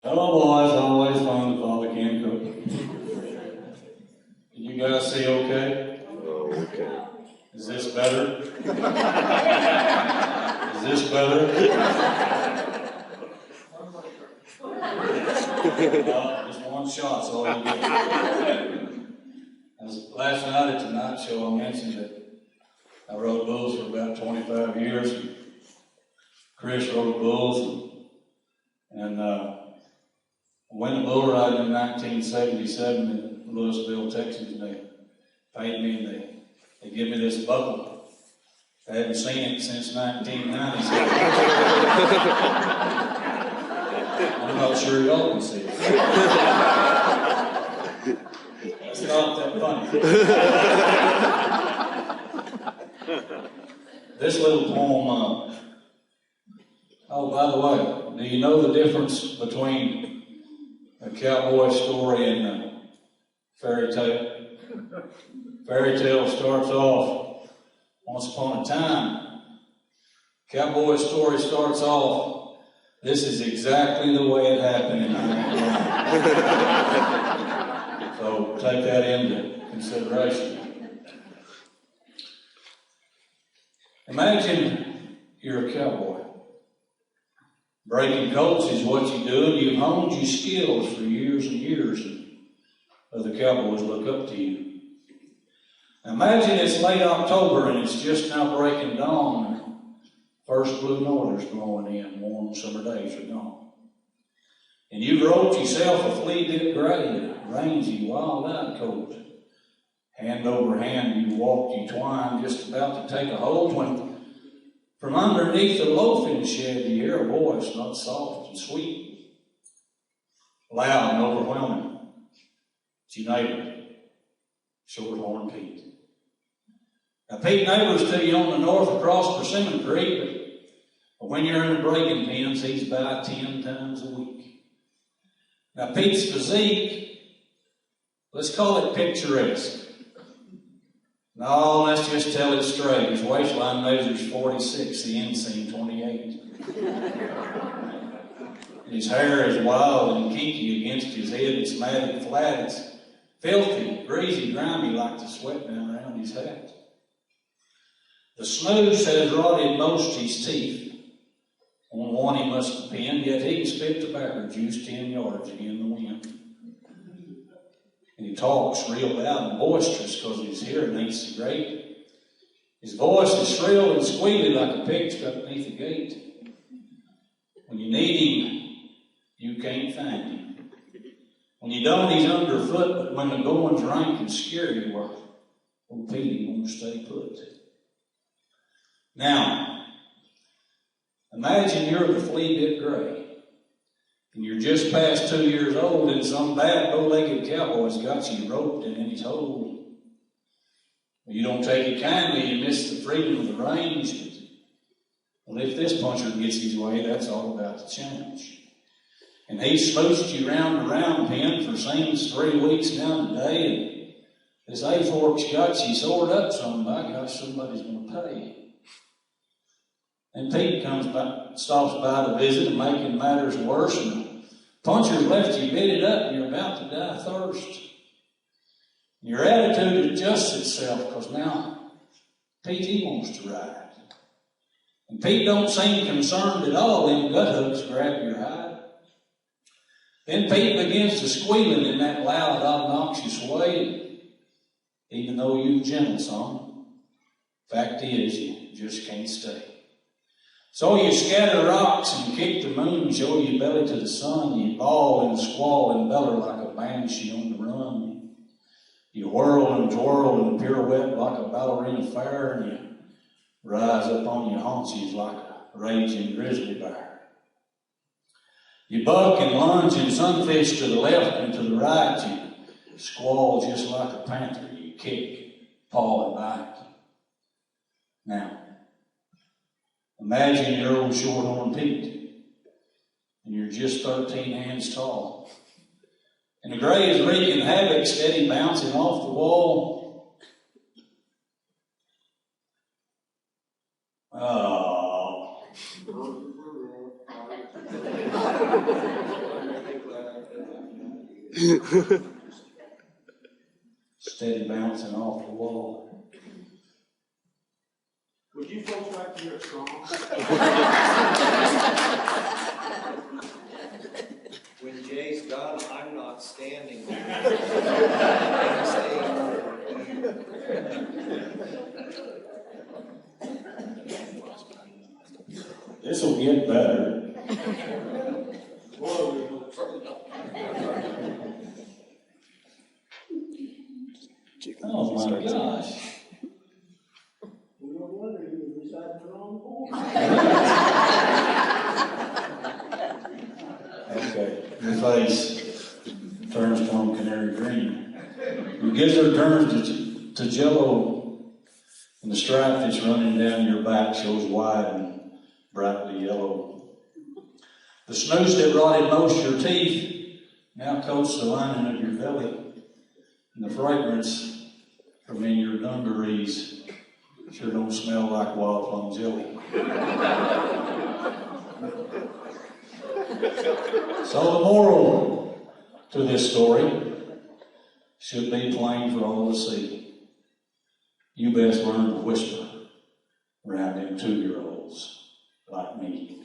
Hello, boys. Always fun to Father Ken cook. Can you guys see okay? Oh, okay. Is this better? Is this better? Just one shot's all you get. Last night at the night show, I mentioned that I rode bulls for about 25 years. Chris rode bulls, and went a bull ride in 1977 in Louisville, Texas, and they paid me and they give me this buckle. I hadn't seen it since 1990. So I'm not sure y'all can see it. That's not that funny. This little poem, oh, by the way, do you know the difference between a cowboy story and a fairy tale? Fairy tale starts off once upon a time. Cowboy story starts off, this is exactly the way it happened in 1990. So take that into consideration. Imagine you're a cowboy. Breaking colts is what you do, and you've honed your skills for years and years, and other cowboys look up to you. Imagine it's late October and it's just now breaking dawn, and first blue northers blowing in, warm summer days are gone. And you've roped yourself a flea-dipped gray, a rangy, wild-eyed colt. Hand over hand you walk, you twine, just about to take a hold, when from underneath the loafing shed you hear a voice not soft and sweet, loud and overwhelming. It's your neighbor, Shorthorn Pete. Now, Pete neighbors to you on the north across Persimmon Creek, but when you're in the breaking pens, he's about 10 times a week. Now, Pete's physique, let's call it picturesque. No, let's just tell it straight. His waistline measures 46, the inseam 28. His hair is wild and kinky against his head. It's matted flat. It's filthy, greasy, grimy like the sweat down around his hat. The snooze has rotted most his teeth. On one he must have pinned, yet he can spit tobacco juice 10 yards in the wind. And he talks real loud and boisterous because his hearing ain't so great. His voice is shrill and squealy like a pig stuck beneath a gate. When you need him, you can't find him. When you don't, he's underfoot, but when the going's rank and scary, well, old Petey won't stay put. Now, imagine you're the flea-bit gray. And you're just past 2 years old, and some bad bow-legged cowboy's got you roped and in his hold. You don't take it kindly, you miss the freedom of the range. Well, if this puncher gets his way, that's all about to change. And he smooched you round the round pen for seems 3 weeks now today, and this A-fork's got you soared up some. By gosh, somebody's going to pay. And Pete stops by to visit, and making matters worse, and the puncher's left you bitted up, and you're about to die of thirst. Your attitude adjusts itself, because now Pete, he wants to ride. And Pete don't seem concerned at all. Them gut hooks grab your hide. Then Pete begins to squealing in that loud, obnoxious way. Even though you've gentle some, fact is, you just can't stay. So you scatter rocks and kick the moon, show your belly to the sun. You bawl and squall and bellow like a banshee on the run. You whirl and twirl and pirouette like a ballerina fair, and you rise up on your haunches like a raging grizzly bear. You buck and lunge and sunfish to the left and to the right. You squall just like a panther. You kick, paw, and bite. Now, imagine your old Shorthorn Pete, and you're just 13 hands tall. And the gray is wreaking havoc, steady bouncing off the wall. Oh. Steady bouncing off the wall. Would you folks like to hear a song? When Jay's gone, I'm not standing. This will get better. Oh my gosh. No wonder he was reciting the wrong poem. Okay, your face turns from canary green. Your gizzard turns to jello, and the stripe that's running down your back shows wide and brightly yellow. The snooze that rotted most your teeth now coats the lining of your belly, and the fragrance from in your dungarees sure don't smell like wild plum jelly. So the moral to this story should be plain for all to see. You best learn to whisper around them 2-year-olds like me.